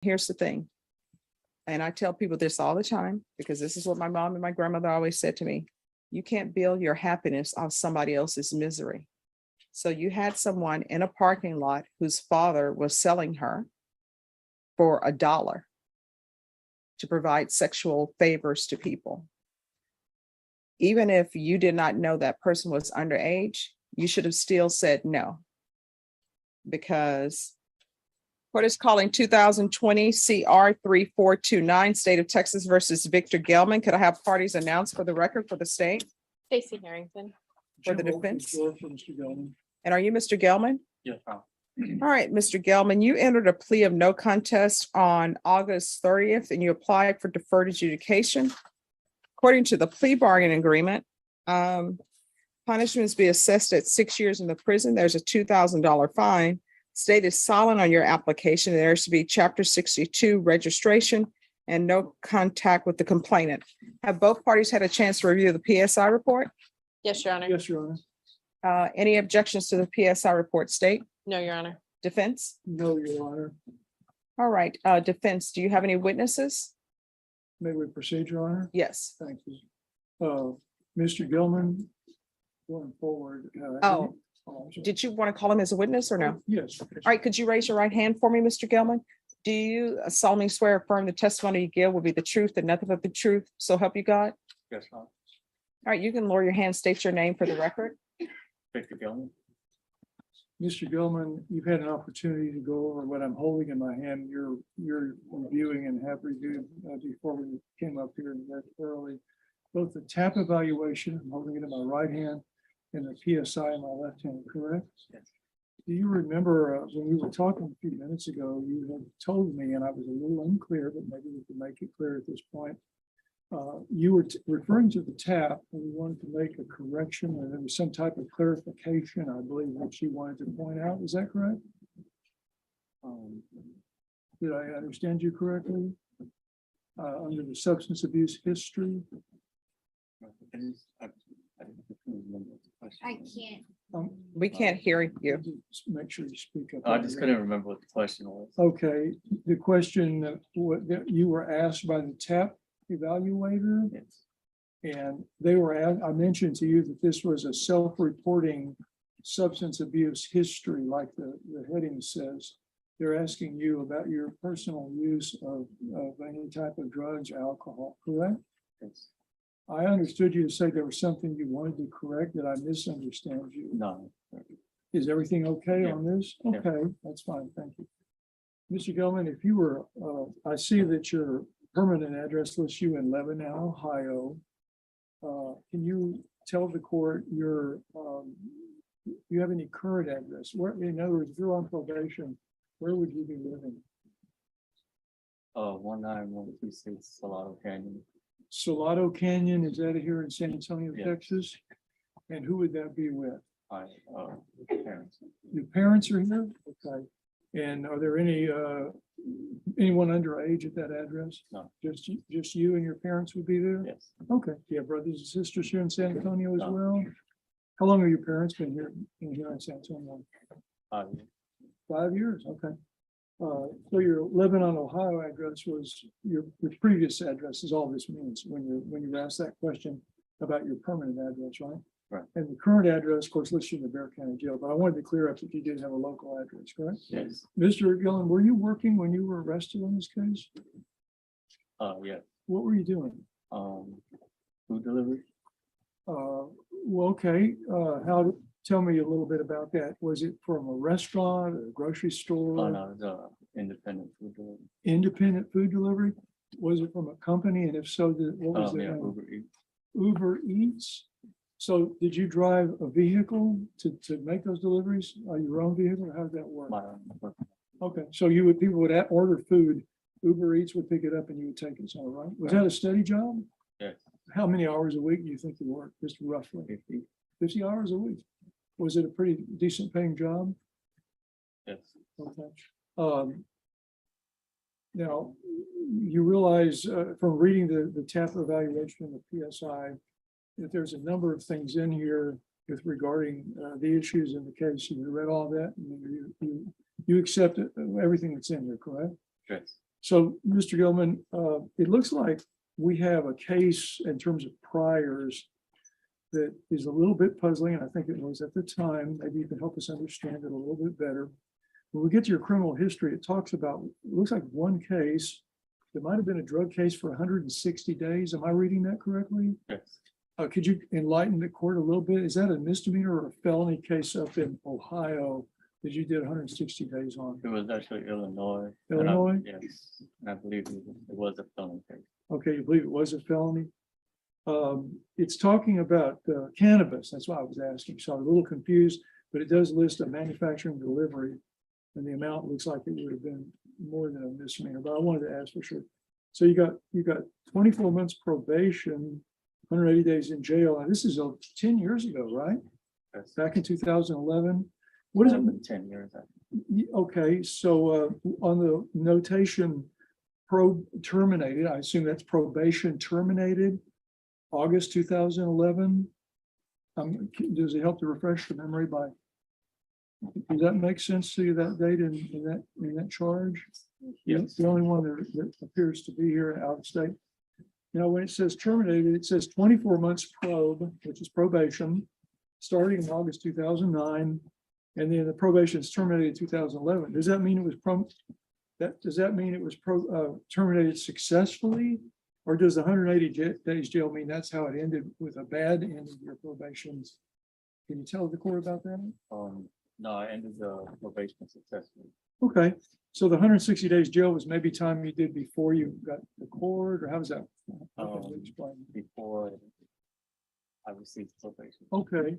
Here's the thing. And I tell people this all the time, because this is what my mom and my grandmother always said to me. You can't build your happiness on somebody else's misery. So you had someone in a parking lot whose father was selling her for $1 to provide sexual favors to people. Even if you did not know that person was underage, you should have still said no. Because court is calling 2020 CR 3429, State of Texas versus Victor Gelman. Could I have parties announced for the record for the state? Stacy Harrington. For the defense? For Mr. Gelman. And are you Mr. Gelman? Yes. All right, Mr. Gelman, you entered a plea of no contest on August 30th and you applied for deferred adjudication. According to the plea bargain agreement, punishments be assessed at 6 years in the prison. There's a $2,000 fine. State is silent on your application. There is to be Chapter 62 registration and no contact with the complainant. Have both parties had a chance to review the PSI report? Yes, Your Honor. Yes, Your Honor. Any objections to the PSI report, State? No, Your Honor. Defense? No, Your Honor. All right, defense, do you have any witnesses? May we proceed, Your Honor? Yes. Thank you. Mr. Gilman, going forward. Oh. I'm sorry. Did you want to call him as a witness or no? All Yes. right, could you raise your right hand for me, Mr. Gelman? Do you solemnly swear or affirm the testimony you give will be the truth and nothing but the truth? So help you God? Yes, ma'am. All right, you can lower your hand, state your name for the record. Victor Gilman. Mr. Gilman, you've had an opportunity to go over what I'm holding in my hand. You're reviewing and have reviewed before we came up here that early. Both the TAP evaluation, I'm holding it in my right hand, and the PSI in my left hand, correct? Yes. Do you remember when we were talking a few minutes ago, you had told me, and I was a little unclear, but maybe we can make it clear at this point. You were referring to the TAP, and we wanted to make a correction, or there was some type of clarification, I believe, that you wanted to point out. Is that correct? Did I understand you correctly? Under the substance abuse history? I can't. We can't hear you. Just make sure you speak up. I just couldn't remember what the question was. Okay, the question that you were asked by the TAP evaluator, Yes. and they were, I mentioned to you that this was a self-reporting substance abuse history, like the heading says. They're asking you about your personal use of any type of drugs, alcohol, correct? Yes. I understood you to say there was something you wanted to correct. Did I misunderstand you? No. Is everything okay Yeah. on this? Yeah. Okay, that's fine, thank you. Mr. Gilman, if you were, I see that your permanent address lists you in Lebanon, Ohio. Can you tell the court you have any current address? Where, in other words, if you're on probation, where would you be living? 19126 Salado Canyon. Salado Canyon, is that here in San Antonio, Yeah. Texas? And who would that be with? My parents. Your parents are here? Okay. And are there anyone underage at that address? No. Just you and your parents would be there? Yes. Okay. Do you have brothers and sisters here in San Antonio as No. well? How long have your parents been here in San Antonio? 5 years. 5 years, okay. So your Lebanon, Ohio address was your previous address is all this means when you asked that question about your permanent address, right? Right. And the current address, of course, lists you in the Bear County Jail, but I wanted to clear up that you did have a local address, correct? Yes. Mr. Gillen, were you working when you were arrested on this case? Yeah. What were you doing? Food delivery. Well, okay, tell me a little bit about that. Was it from a restaurant or a grocery store? Oh, no, it's independent food delivery. Independent food delivery? Was it from a company? And if so, what was the Yeah, name? Uber Eats. Uber Eats? So did you drive a vehicle to make those deliveries? Your own vehicle? Or how did that work? My Okay, so people would order food, Uber Eats would pick it up and you would take it, so right? Was that a steady job? Yes. How many hours a week do you think you worked, just roughly? 50. 50 hours a week? Was it a pretty decent paying job? Yes. Okay. Now, you realize from reading the TAP evaluation and the PSI, that there's a number of things in here with regarding the issues in the case. You read all that, and you accept everything that's in there, correct? Yes. So, Mr. Gilman, it looks like we have a case in terms of priors that is a little bit puzzling, and I think it was at the time. Maybe you can help us understand it a little bit better. When we get to your criminal history, it talks about, it looks like one case that might have been a drug case for 160 days. Am I reading that correctly? Yes. Could you enlighten the court a little bit? Is that a misdemeanor or a felony case up in Ohio that you did 160 days on? It was actually Illinois. Illinois? Yes, and I believe it was a felony case. Okay, you believe it was a felony? It's talking about cannabis. That's why I was asking. So I'm a little confused, but it does list a manufacturing delivery. And the amount looks like it would have been more than a misdemeanor, but I wanted to ask for sure. So you got 24 months probation, 180 days in jail. Now, this is 10 years ago, right? Yes. Back in 2011. What does it mean? 10 years. Okay, so on the notation terminated, I assume that's probation terminated, August 2011. Does it help to refresh the memory by, does that make sense to you, that date in that charge? Yes. The only one that appears to be here out of state. Now, when it says terminated, it says 24 months probe, which is probation, starting in August 2009. And then the probation is terminated in 2011. Does that mean it was terminated successfully? Or does the 180 days jail mean that's how it ended, with a bad end of your probations? Can you tell the court about that? No, I ended the probation successfully. Okay, so the 160 days jail was maybe time you did before you got the court, or how does that? How can you explain? Before I received probation. Okay,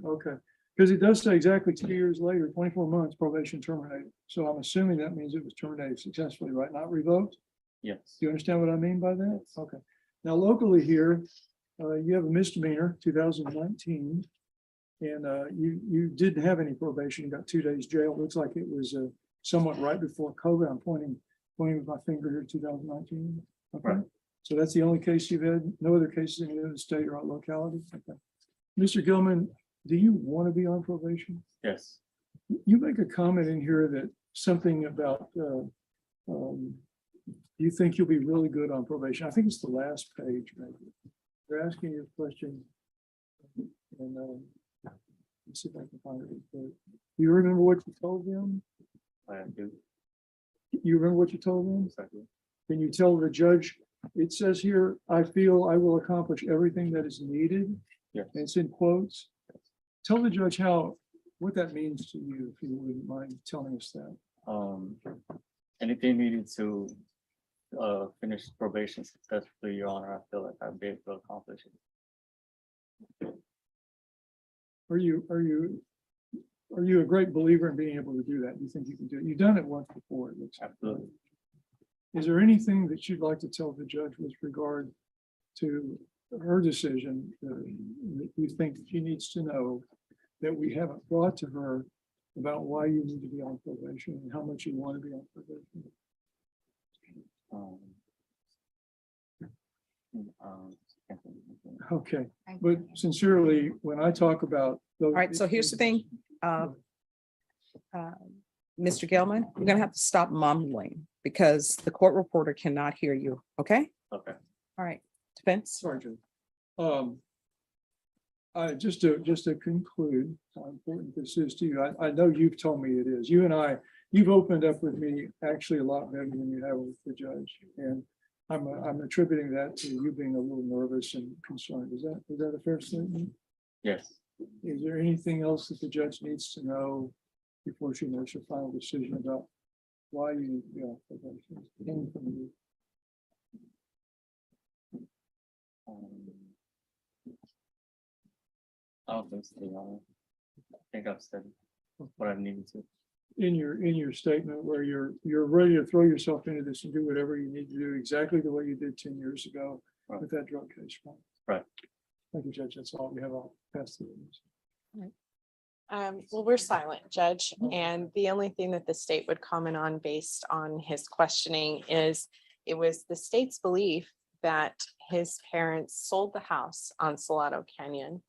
because it does say exactly 2 years later, 24 months probation terminated. So I'm assuming that means it was terminated successfully, right? Not revoked? Yes. Do you understand what I mean by that? Yes. Okay. Now locally here, you have a misdemeanor, 2019. And you didn't have any probation. You got 2 days jail. Looks like it was somewhat right before COVID. I'm pointing with my finger here, 2019. Okay. Right. So that's the only case you've had. No other cases in the state or locality. Okay. Mr. Gilman, do you want to be on probation? Yes. You make a comment in here that something about you think you'll be really good on probation. I think it's the last page, maybe. They're asking you a question. And let's see if I can find it. Do you remember what you told them? I do. You remember what you told them? Yes, I do. Can you tell the judge, it says here, I feel I will accomplish everything that is needed. Yes. And it's in quotes. Tell the judge what that means to you, if you wouldn't mind telling us that. Anything needed to finish probation successfully, Your Honor, I feel like I'd be able to accomplish it. Are you a great believer in being able to do that? Do you think you can do it? You've done it once before, it looks like. Absolutely. Is there anything that you'd like to tell the judge with regard to her decision that you think she needs to know that we haven't brought to her about why you need to be on probation and how much you want to be on probation? Okay, but sincerely, when I talk about those. All right, so here's the thing. Mr. Gelman, you're gonna have to stop mumbling because the court reporter cannot hear you, okay? Okay. All right, defense. Sorry, Judge. Just to conclude how important this is to you, I know you've told me it is. You and I, you've opened up with me actually a lot better than you have with the judge. And I'm attributing that to you being a little nervous and concerned. Is that a fair statement? Yes. Is there anything else that the judge needs to know before she makes her final decision about why you need to be on probation? Anything from you? I don't think so, Your Honor. I think I've said what I needed to. In your statement where you're ready to throw yourself into this and do whatever you need to do exactly the way you did 10 years ago Right. with that drug case. Right. Thank you, Judge. That's all we have. I'll pass the witness. Well, we're silent, Judge, and the only thing that the state would comment on based on his questioning is it was the state's belief that his parents sold the house on Salado Canyon,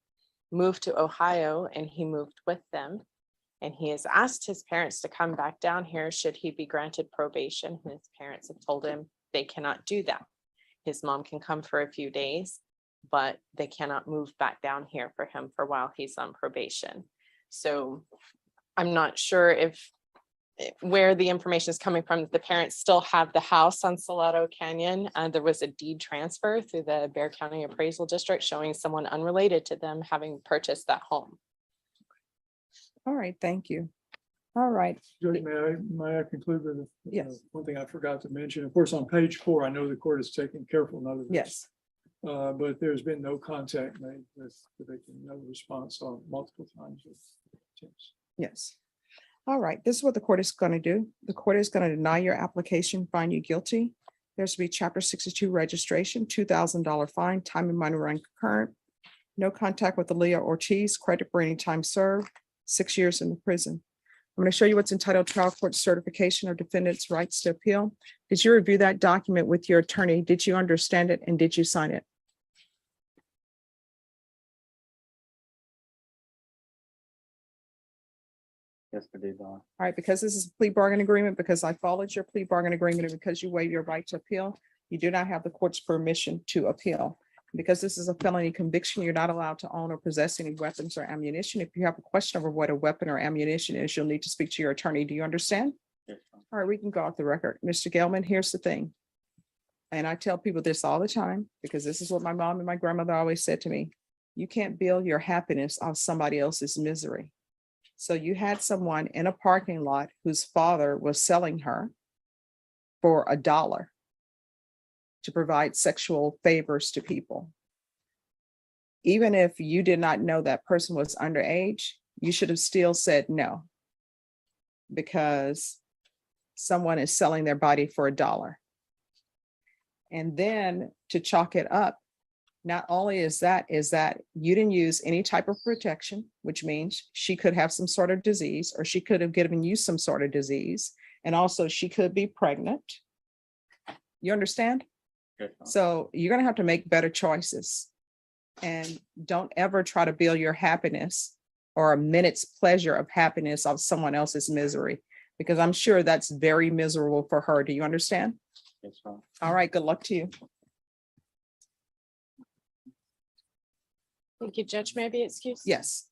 moved to Ohio, and he moved with them. And he has asked his parents to come back down here should he be granted probation. His parents have told him they cannot do that. His mom can come for a few days, but they cannot move back down here for him for while he's on probation. So I'm not sure if where the information is coming from. The parents still have the house on Salado Canyon. There was a deed transfer through the Bear County Appraisal District showing someone unrelated to them having purchased that home. All right, thank you. All right, Judge, may I conclude with Yes. one thing I forgot to mention? Of course, on page 4, I know the court has taken careful note of this. yes, But there's been no contact made with the victim, no response on multiple times. yes. All right, this is what the court is going to do. The court is going to deny your application, find you guilty. There's to be chapter 62 registration, $2,000 fine, time and money run concurrent. No contact with Aaliyah Ortiz, credit for any time served, 6 years in the prison. I'm going to show you what's entitled Trial Court Certification of Defendant's Rights to Appeal. Did you review that document with your attorney? Did you understand it and did you sign it? Yesterday, Don. All right, because this is a plea bargain agreement, because I followed your plea bargain agreement, and because you waive your right to appeal, you do not have the court's permission to appeal. Because this is a felony conviction, you're not allowed to own or possess any weapons or ammunition. If you have a question over what a weapon or ammunition is, you'll need to speak to your attorney. Do you understand? Yes, Don. All right, we can go off the record. Mr. Gelman, here's the thing. And I tell people this all the time, because this is what my mom and my grandmother always said to me. You can't build your happiness on somebody else's misery. So you had someone in a parking lot whose father was selling her for $1 to provide sexual favors to people. Even if you did not know that person was underage, you should have still said no, because someone is selling their body for $1. And then to chalk it up, not only is that you didn't use any type of protection, which means she could have some sort of disease, or she could have given you some sort of disease. And also she could be pregnant. You understand? Yes, Don. So you're going to have to make better choices, and don't ever try to build your happiness or a minute's pleasure of happiness of someone else's misery, because I'm sure that's very miserable for her. Do you understand? Yes, Don. All right, good luck to you. Thank you, Judge. May I be excused? Yes.